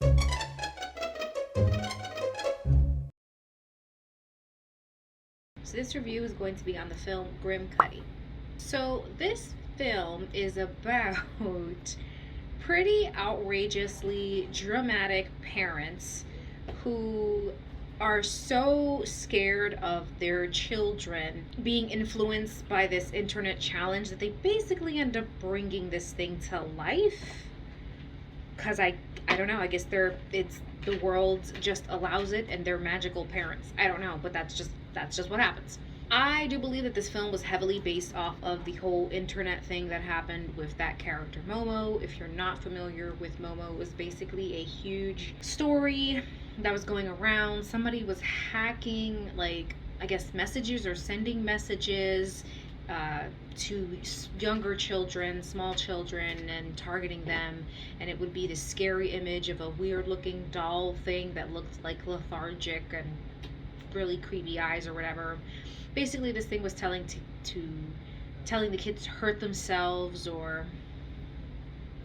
So this review is going to be on the film Grimcutty. So this film is about pretty outrageously dramatic parents who are so scared of their children being influenced by this internet challenge that they basically end up bringing this thing to life. Cuz I don't know, I guess it's the world just allows it and they're magical parents. I don't know, but that's just what happens. I do believe that this film was heavily based off of the whole internet thing that happened with that character Momo. If you're not familiar with Momo, it was basically a huge story that was going around. Somebody was hacking, like, I guess, messages or sending messages to younger children, small children, and targeting them. And it would be this scary image of a weird looking doll thing that looked like lethargic and really creepy eyes or whatever. Basically, this thing was telling the kids to hurt themselves, or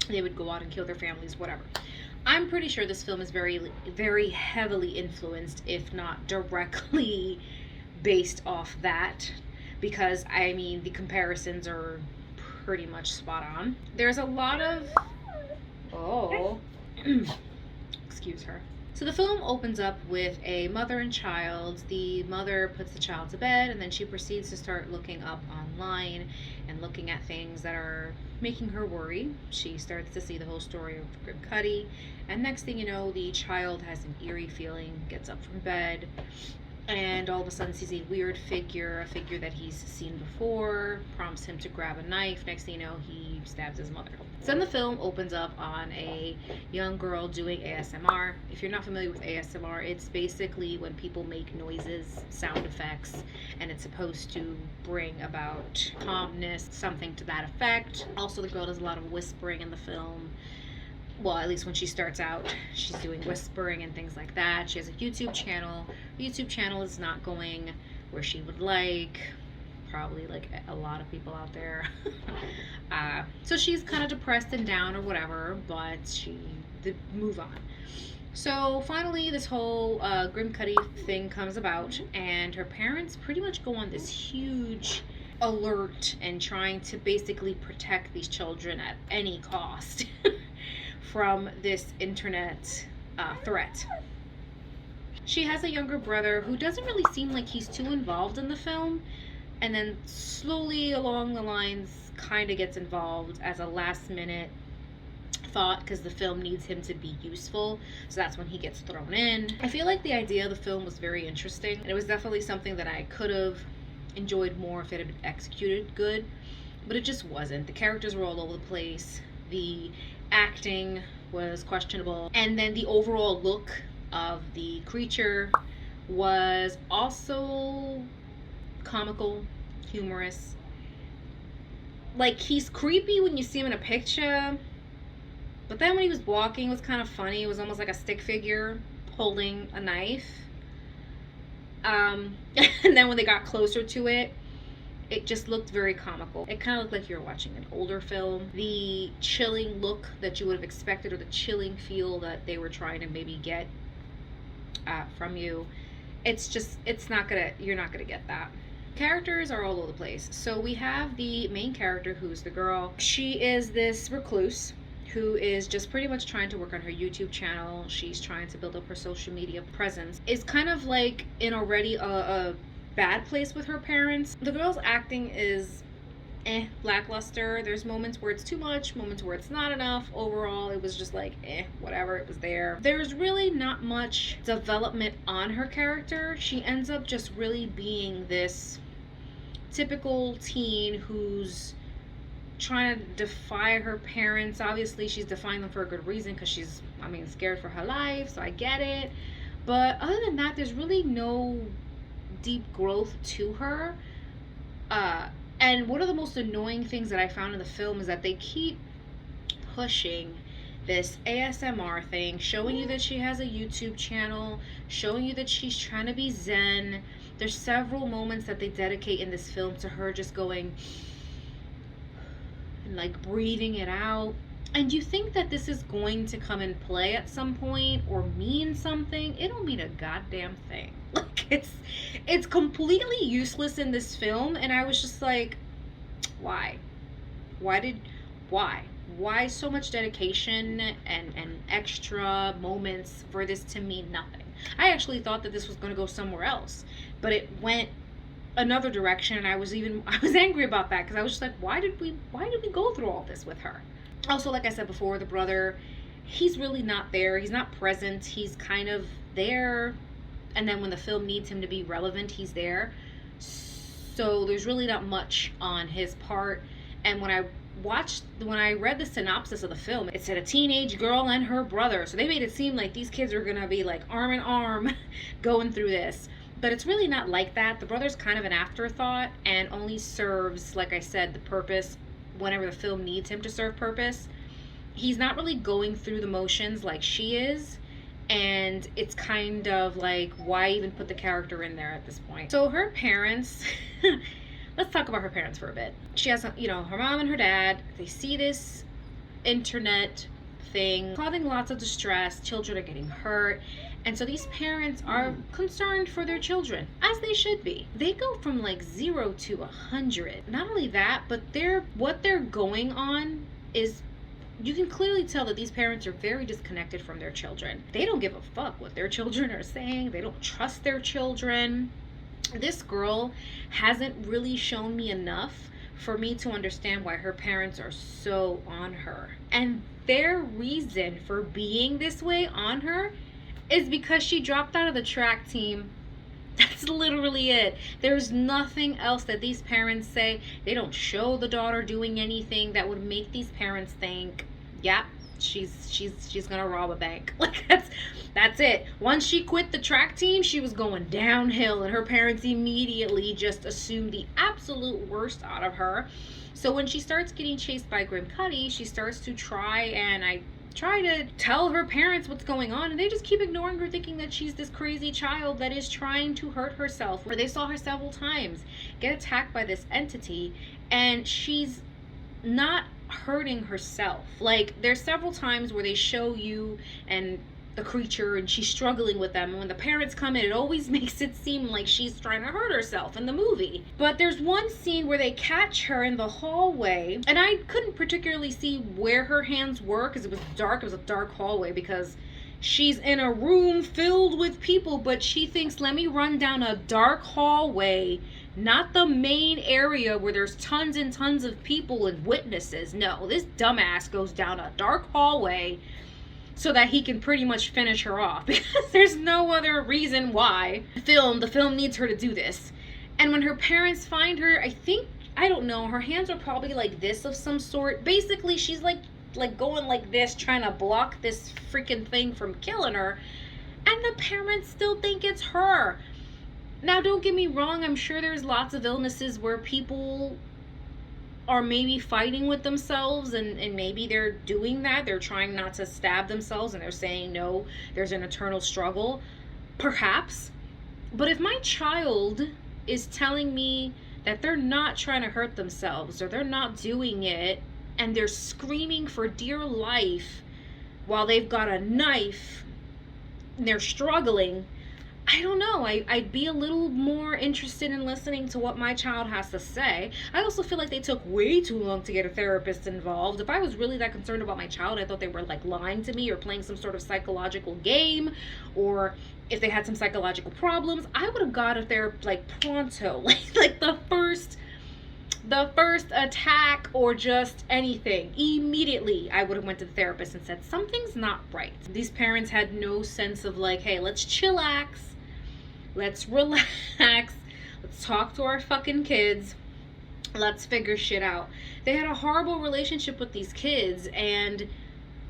they would go out and kill their families, whatever. I'm pretty sure this film is very heavily influenced, if not directly based off that, because I mean the comparisons are pretty much spot on. There's a lot of excuse her. So the film opens up with a mother and child. The mother puts the child to bed and then she proceeds to start looking up online and looking at things that are making her worry. She starts to see the whole story of Grimcutty, and next thing you know, the child has an eerie feeling, gets up from bed, and all of a sudden sees a weird figure, a figure that he's seen before, prompts him to grab a knife. Next thing you know, he stabs his mother. So then the film opens up on a young girl doing ASMR. If you're not familiar with ASMR, it's basically when people make noises, sound effects, and it's supposed to bring about calmness, something to that effect. Also, the girl does a lot of whispering in the film. Well, at least when she starts out, she's doing whispering and things like that. She has a YouTube channel. Her YouTube channel is not going where she would like, probably like a lot of people out there. So she's kind of depressed and down or whatever, but move on. So finally, this whole Grimcutty thing comes about, and her parents pretty much go on this huge alert and trying to basically protect these children at any cost. From this internet threat. She has a younger brother who doesn't really seem like he's too involved in the film, and then slowly along the lines kind of gets involved as a last minute thought because the film needs him to be useful, so that's when he gets thrown in. I feel like the idea of the film was very interesting, and it was definitely something that I could have enjoyed more if it had been executed good, but it just wasn't. The characters were all over the place. The acting was questionable, and then the overall look of the creature was also comical, humorous. Like, he's creepy when you see him in a picture, but then when he was walking, it was kind of funny. It was almost like a stick figure holding a knife. And then when they got closer to it, it just looked very comical. It kind of looked like you were watching an older film. The chilling look that you would have expected, or the chilling feel that they were trying to maybe get from you, you're not gonna get that. Characters are all over the place. So we have the main character, who's the girl. She is this recluse who is just pretty much trying to work on her YouTube channel. She's trying to build up her social media presence. It's kind of like in already a bad place with her parents. The girl's acting is lackluster. There's moments where it's too much, moments where it's not enough. Overall, it was just like whatever, it was there. There's really not much development on her character. She ends up just really being this typical teen who's trying to defy her parents. Obviously, she's defying them for a good reason, because she's, scared for her life, so I get it. But other than that, there's really no deep growth to her. And one of the most annoying things that I found in the film is that they keep pushing this ASMR thing, showing you that she has a YouTube channel, showing you that she's trying to be zen. There's several moments that they dedicate in this film to her just going and like breathing it out. And you think that this is going to come in play at some point or mean something? It don't mean a goddamn thing. Like it's completely useless in this film, and I was just like, why? Why did why? Why so much dedication and extra moments for this to mean nothing? I actually thought that this was going to go somewhere else, but it went another direction, and I was angry about that because I was just like, why did we go through all this with her? Also, like I said before, the brother, he's really not there. He's not present. He's kind of there, and then when the film needs him to be relevant, he's there. So there's really not much on his part. And when I read the synopsis of the film, it said a teenage girl and her brother. So they made it seem like these kids are gonna be like arm in arm going through this. But it's really not like that. The brother's kind of an afterthought and only serves, like I said, the purpose whenever the film needs him to serve purpose. He's not really going through the motions like she is. And it's kind of like, why even put the character in there at this point? So her parents, let's talk about her parents for a bit. She has, her mom and her dad, they see this internet thing causing lots of distress. Children are getting hurt. And so these parents are concerned for their children, as they should be. They go from like 0 to 100. Not only that, but what they're going on is, you can clearly tell that these parents are very disconnected from their children. They don't give a fuck what their children are saying. They don't trust their children. This girl hasn't really shown me enough for me to understand why her parents are so on her. And their reason for being this way on her is because she dropped out of the track team. That's literally it. There's nothing else that these parents say. They don't show the daughter doing anything that would make these parents think, yeah, she's gonna rob a bank. Like that's it. Once she quit the track team, she was going downhill, and her parents immediately just assumed the absolute worst out of her. So when she starts getting chased by Grimcutty, she starts to try to tell her parents what's going on, and they just keep ignoring her, thinking that she's this crazy child that is trying to hurt herself. Where they saw her several times get attacked by this entity, and she's not hurting herself. Like, there's several times where they show you and the creature and she's struggling with them, and when the parents come in, it always makes it seem like she's trying to hurt herself in the movie. But there's one scene where they catch her in the hallway, and I couldn't particularly see where her hands were because it was dark. It was a dark hallway because she's in a room filled with people, but she thinks, let me run down a dark hallway, not the main area where there's tons and tons of people and witnesses. No, this dumbass goes down a dark hallway so that he can pretty much finish her off, because there's no other reason why the film needs her to do this. And when her parents find her, I don't know, her hands are probably like this of some sort. Basically, she's like going like this, trying to block this freaking thing from killing her, and the parents still think it's her. Now, don't get me wrong, I'm sure there's lots of illnesses where people are maybe fighting with themselves, and maybe they're doing that. They're trying not to stab themselves, and they're saying, no, there's an eternal struggle. Perhaps. But if my child is telling me that they're not trying to hurt themselves, or they're not doing it, and they're screaming for dear life while they've got a knife and they're struggling, I don't know. I'd be a little more interested in listening to what my child has to say. I also feel like they took way too long to get a therapist involved. If I was really that concerned about my child, I thought they were like lying to me or playing some sort of psychological game, or if they had some psychological problems, I would have got a therapist like pronto, like the first attack or just anything. Immediately I would have went to the therapist and said, something's not right. These parents had no sense of like, hey, let's chillax. Let's relax. Let's talk to our fucking kids. Let's figure shit out. They had a horrible relationship with these kids, and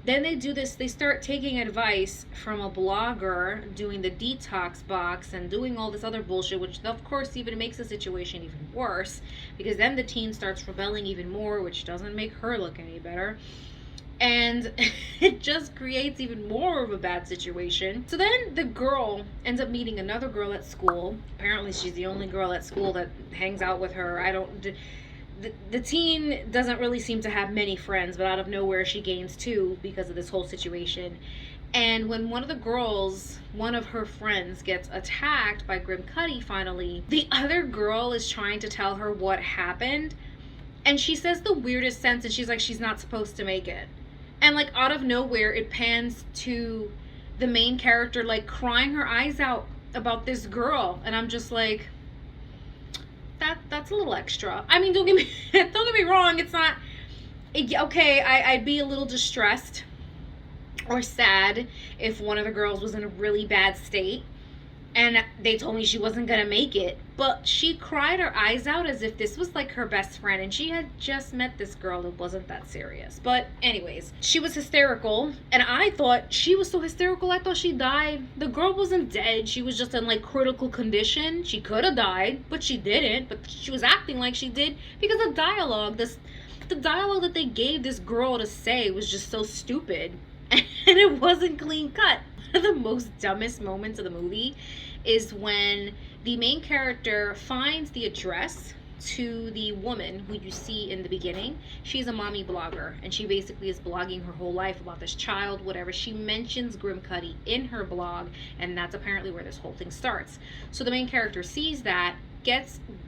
then they do this. They start taking advice from a blogger, doing the detox box and doing all this other bullshit, which of course even makes the situation even worse, because then the teen starts rebelling even more, which doesn't make her look any better. And it just creates even more of a bad situation. So then the girl ends up meeting another girl at school. Apparently she's the only girl at school that hangs out with her. the teen doesn't really seem to have many friends, but out of nowhere she gains two because of this whole situation. And when one of the girls, one of her friends, gets attacked by Grimcutty finally, the other girl is trying to tell her what happened. And she says the weirdest sense, and she's like, she's not supposed to make it. And like out of nowhere, it pans to the main character like crying her eyes out about this girl. And I'm just like, that's a little extra. I mean, don't get me wrong, it's not okay, I'd be a little distressed or sad if one of the girls was in a really bad state and they told me she wasn't gonna make it. But she cried her eyes out as if this was like her best friend, and she had just met this girl. It wasn't that serious. But anyways, she was hysterical, and I thought she was so hysterical I thought she died. The girl wasn't dead. She was just in like critical condition. She could have died, but she didn't. But she was acting like she did because the dialogue that they gave this girl to say was just so stupid. And it wasn't clean cut. One of the most dumbest moments of the movie is when the main character finds the address to the woman who you see in the beginning. She's a mommy blogger, and she basically is blogging her whole life about this child, whatever. She mentions Grimcutty in her blog, and that's apparently where this whole thing starts. So the main character sees that,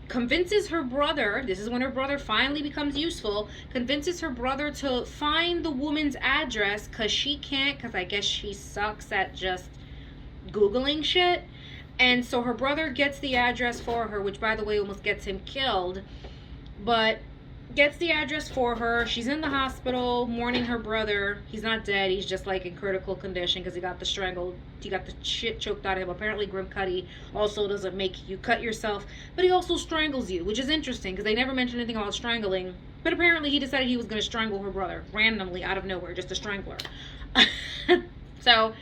convinces her brother, this is when her brother finally becomes useful, convinces her brother to find the woman's address, because I guess she sucks at just Googling shit. And so her brother gets the address for her, which by the way almost gets him killed, but gets the address for her. She's in the hospital mourning her brother. He's not dead, he's just like in critical condition because he got the shit choked out of him. Apparently Grimcutty also doesn't make you cut yourself, but he also strangles you, which is interesting because they never mention anything about strangling. But apparently he decided he was going to strangle her brother randomly out of nowhere, just a strangler. So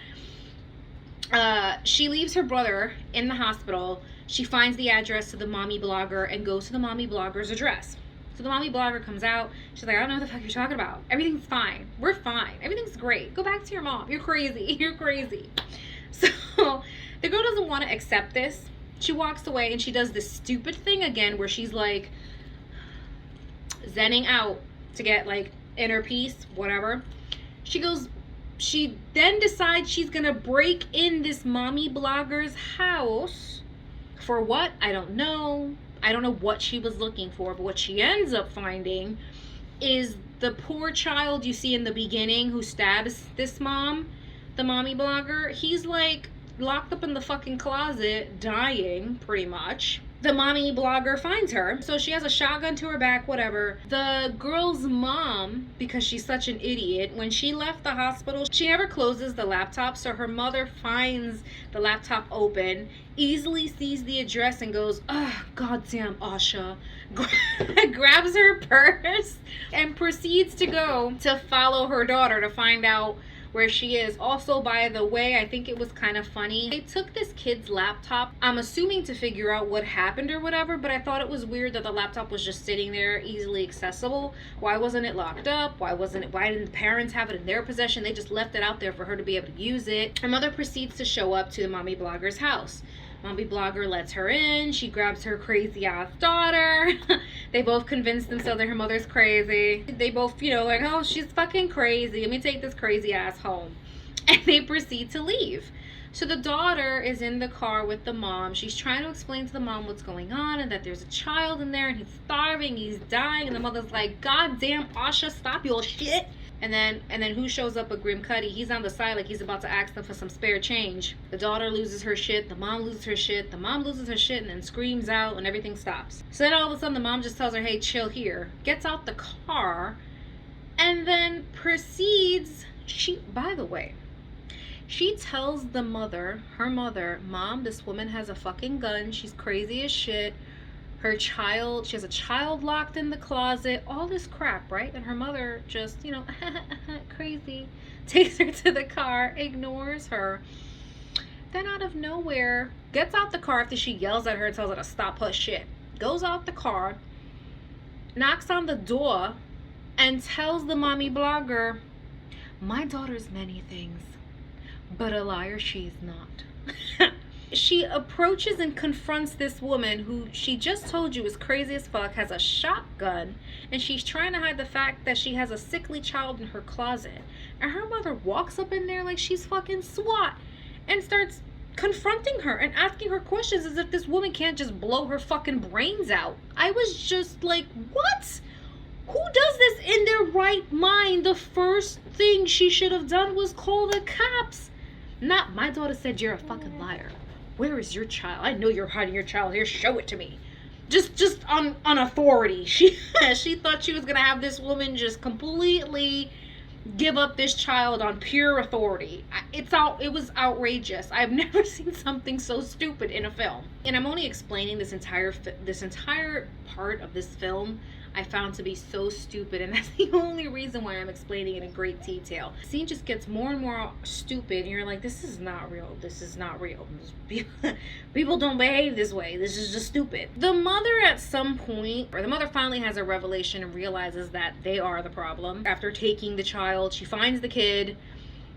she leaves her brother in the hospital. She finds the address to the mommy blogger and goes to the mommy blogger's address. So the mommy blogger comes out. She's like, I don't know what the fuck you're talking about. Everything's fine. We're fine. Everything's great. Go back to your mom. You're crazy. You're crazy. So the girl doesn't want to accept this. She walks away and she does this stupid thing again where she's like zenning out to get like inner peace, whatever. She then decides she's gonna break in this mommy blogger's house. For what? I don't know. I don't know what she was looking for, but what she ends up finding is the poor child you see in the beginning who stabs this mom, the mommy blogger. He's like locked up in the fucking closet, dying, pretty much. The mommy blogger finds her, so she has a shotgun to her back, whatever. The girl's mom, because she's such an idiot, when she left the hospital, she never closes the laptop, so her mother finds the laptop open, easily sees the address and goes, oh, goddamn Asha, grabs her purse and proceeds to go to follow her daughter to find out where she is. Also, by the way, I think it was kind of funny. They took this kid's laptop, I'm assuming to figure out what happened or whatever, but I thought it was weird that the laptop was just sitting there easily accessible. Why wasn't it locked up? Why didn't the parents have it in their possession? They just left it out there for her to be able to use it. Her mother proceeds to show up to the mommy blogger's house. Mommy blogger lets her in. She grabs her crazy ass daughter. They both convince themselves that her mother's crazy. They both, like, oh, she's fucking crazy. Let me take this crazy ass home. And they proceed to leave. So the daughter is in the car with the mom. She's trying to explain to the mom what's going on and that there's a child in there and he's starving, he's dying. And the mother's like, God damn, Asha, stop your shit. And then who shows up at Grimcutty? He's on the side like he's about to ask them for some spare change. The daughter loses her shit, the mom loses her shit, the mom loses her shit and then screams out and everything stops. So then all of a sudden the mom just tells her, hey, chill here. Gets out the car and then proceeds, by the way, she tells her mother, Mom, this woman has a fucking gun. She's crazy as shit. She has a child locked in the closet, all this crap, right? And her mother just, crazy, takes her to the car, ignores her. Then out of nowhere, gets out the car after she yells at her and tells her to stop her shit. Goes out the car, knocks on the door, and tells the mommy blogger, my daughter's many things, but a liar she's not. she approaches and confronts this woman who she just told you is crazy as fuck, has a shotgun, and she's trying to hide the fact that she has a sickly child in her closet. And her mother walks up in there like she's fucking SWAT and starts confronting her and asking her questions as if this woman can't just blow her fucking brains out. I was just like, what? Who does this in their right mind? The first thing she should have done was call the cops. Not, my daughter said you're a fucking liar. Where is your child? I know you're hiding your child. Here, show it to me. Just on authority. She thought she was gonna have this woman just completely give up this child on pure authority. It was outrageous. I've never seen something so stupid in a film. And I'm only explaining this entire part of this film I found to be so stupid, and that's the only reason why I'm explaining it in great detail. The scene just gets more and more stupid, and you're like, this is not real. This is not real. People don't behave this way. This is just stupid. The mother at some point, or the mother finally has a revelation and realizes that they are the problem. After taking the child, she finds the kid.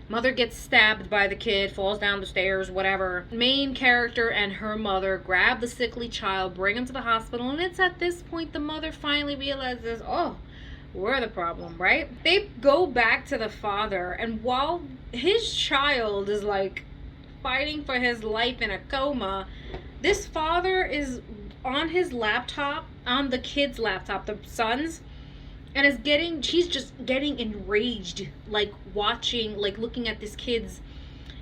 Mother gets stabbed by the kid, falls down the stairs, whatever. Main character and her mother grab the sickly child, bring him to the hospital, and it's at this point the mother finally realizes, oh, we're the problem, right? They go back to the father, and while his child is like fighting for his life in a coma, this father is on his laptop, on the kid's laptop, the son's, and he's just getting enraged, like watching, like looking at this kid's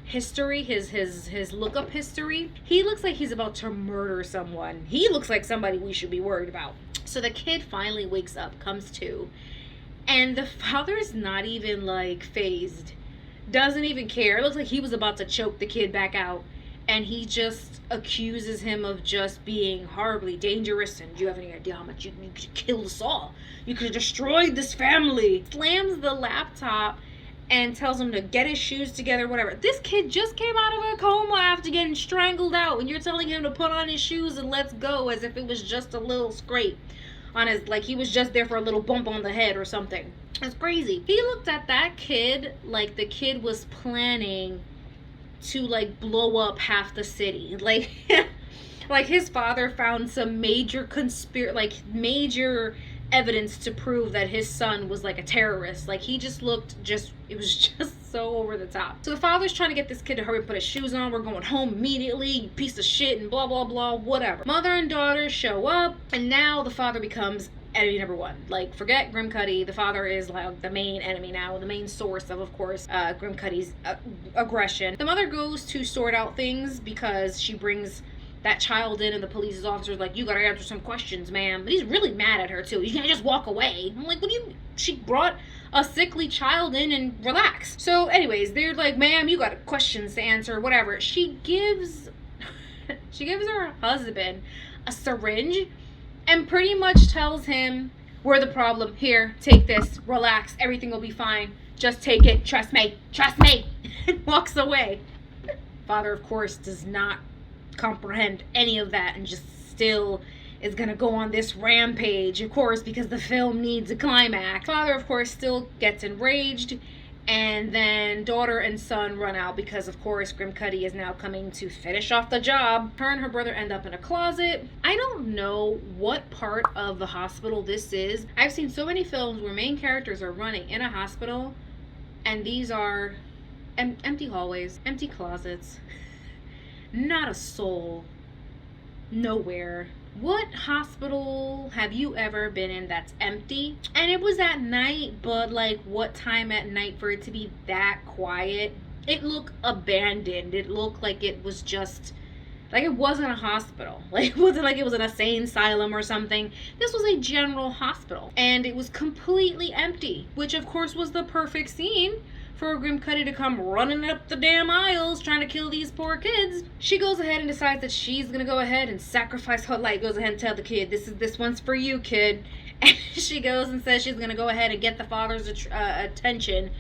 history, his lookup history. He looks like he's about to murder someone. He looks like somebody we should be worried about. So the kid finally wakes up, comes to, and the father's not even like phased, doesn't even care. It looks like he was about to choke the kid back out, and he just accuses him of just being horribly dangerous. And do you have any idea how much you could kill us all? You could have destroyed this family. Slams the laptop and tells him to get his shoes together, whatever. This kid just came out of a coma after getting strangled out, and you're telling him to put on his shoes and let's go, as if it was just a little scrape on his, like he was just there for a little bump on the head or something. It's crazy. He looked at that kid like the kid was planning to like blow up half the city. Like like his father found some major major evidence to prove that his son was like a terrorist. Like he just looked, it was just so over the top. So the father's trying to get this kid to hurry and put his shoes on. We're going home immediately, you piece of shit, and blah blah blah, whatever. Mother and daughter show up, and now the father becomes enemy number one. Like, forget Grimcutty. The father is like the main enemy now, the main source of course, Grimcutty's aggression. The mother goes to sort out things because she brings that child in, and the police officer's like, you gotta answer some questions, ma'am. But he's really mad at her too. You can't just walk away. I'm like, what do you, she brought a sickly child in and relax. So anyways, they're like, ma'am, you got questions to answer, whatever. She gives her husband a syringe and pretty much tells him, we're the problem. Here, take this, relax, everything will be fine. Just take it, trust me, and walks away. Father, of course, does not comprehend any of that and just still is gonna go on this rampage, of course, because the film needs a climax. Father, of course, still gets enraged, and then daughter and son run out because, of course, Grimcutty is now coming to finish off the job. Her and her brother end up in a closet. I don't know what part of the hospital this is. I've seen so many films where main characters are running in a hospital, and these are empty hallways, empty closets, not a soul, nowhere. What hospital have you ever been in that's empty? And it was at night, but like, what time at night for it to be that quiet? It looked abandoned. It looked like it was just, like it wasn't a hospital. Like, it wasn't like it was an insane asylum or something. This was a general hospital, and it was completely empty, which of course was the perfect scene for Grimcutty to come running up the damn aisles trying to kill these poor kids. She goes ahead and decides that she's gonna go ahead and sacrifice her life. Goes ahead and tell the kid, this one's for you, kid. And she goes and says she's gonna go ahead and get the father's attention,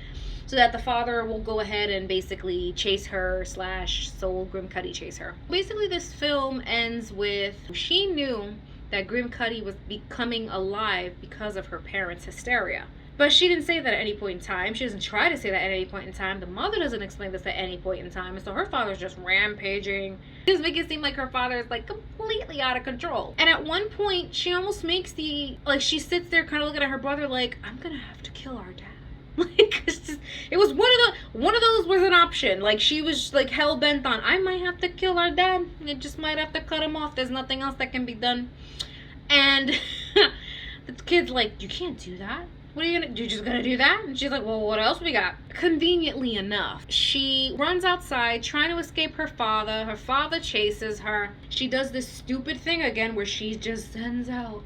so that the father will go ahead and basically chase her / soul Grimcutty chase her. Basically, this film ends with, she knew that Grimcutty was becoming alive because of her parents' hysteria. But she didn't say that at any point in time. She doesn't try to say that at any point in time. The mother doesn't explain this at any point in time. And so her father's just rampaging. She just make it seem like her father is like completely out of control. And at one point, she almost makes she sits there kind of looking at her brother like, I'm gonna have to kill our dad. Like, it was one of those was an option. Like, she was like hell bent on, I might have to kill our dad. I just might have to cut him off. There's nothing else that can be done. And the kid's like, you can't do that. What are you gonna do? You're just gonna do that? And she's like, well, what else we got? Conveniently enough, she runs outside trying to escape her father. Her father chases her. She does this stupid thing again where she just sends out.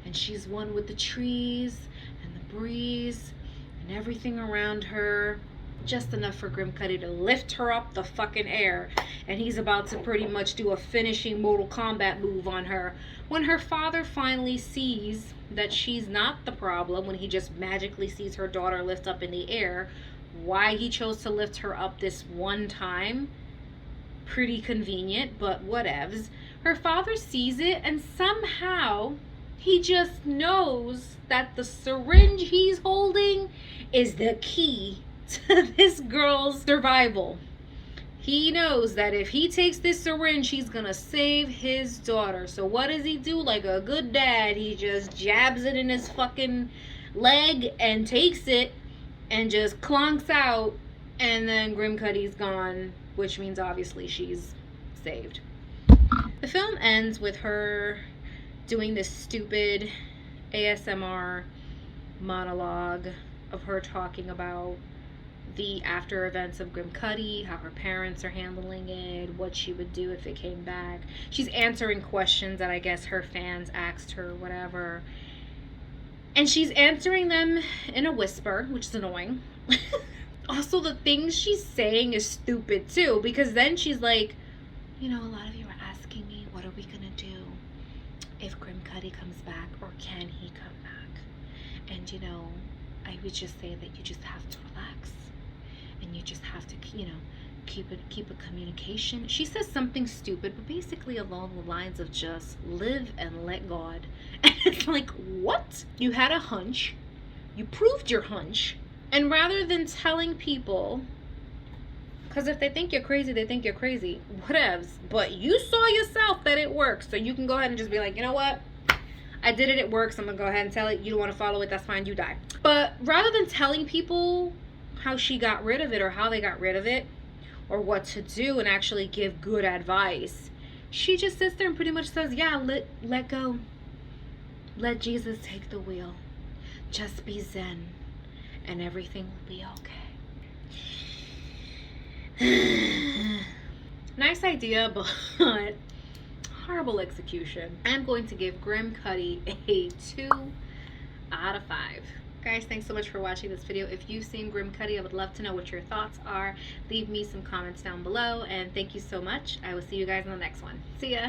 And she's one with the trees and the breeze and everything around her. Just enough for Grimcutty to lift her up the fucking air. And he's about to pretty much do a finishing Mortal Kombat move on her. When her father finally sees that she's not the problem, when he just magically sees her daughter lift up in the air, why he chose to lift her up this one time, pretty convenient, but whatevs. Her father sees it, and somehow he just knows that the syringe he's holding is the key to this girl's survival. He knows that if he takes this syringe, he's gonna save his daughter. So what does he do? Like a good dad, he just jabs it in his fucking leg and takes it and just clonks out, and then Grimcutty's gone, which means obviously she's saved. The film ends with her doing this stupid ASMR monologue of her talking about the after events of Grimcutty, how her parents are handling it, what she would do if it came back. She's answering questions that I guess her fans asked her, whatever. And she's answering them in a whisper, which is annoying. Also, the things she's saying is stupid too, because then she's like, you know, a lot of you are asking me, what are we gonna do if Grimcutty comes back, or can he come back? And you know, I would just say that you just have to relax. And you just have to, you know, keep a communication. She says something stupid, but basically along the lines of just live and let God. And it's like, what? You had a hunch. You proved your hunch. And rather than telling people, because if they think you're crazy, they think you're crazy. Whatevs. But you saw yourself that it works. So you can go ahead and just be like, you know what? I did it. It works. I'm going to go ahead and tell it. You don't want to follow it. That's fine. You die. But rather than telling people how she got rid of it or how they got rid of it or what to do and actually give good advice, she just sits there and pretty much says, yeah, let go. Let Jesus take the wheel. Just be zen and everything will be okay. Nice idea, but horrible execution. I'm going to give Grimcutty a 2 out of 5. Guys, thanks so much for watching this video. If you've seen Grimcutty, I would love to know what your thoughts are. Leave me some comments down below, and thank you so much. I will see you guys in the next one. See ya!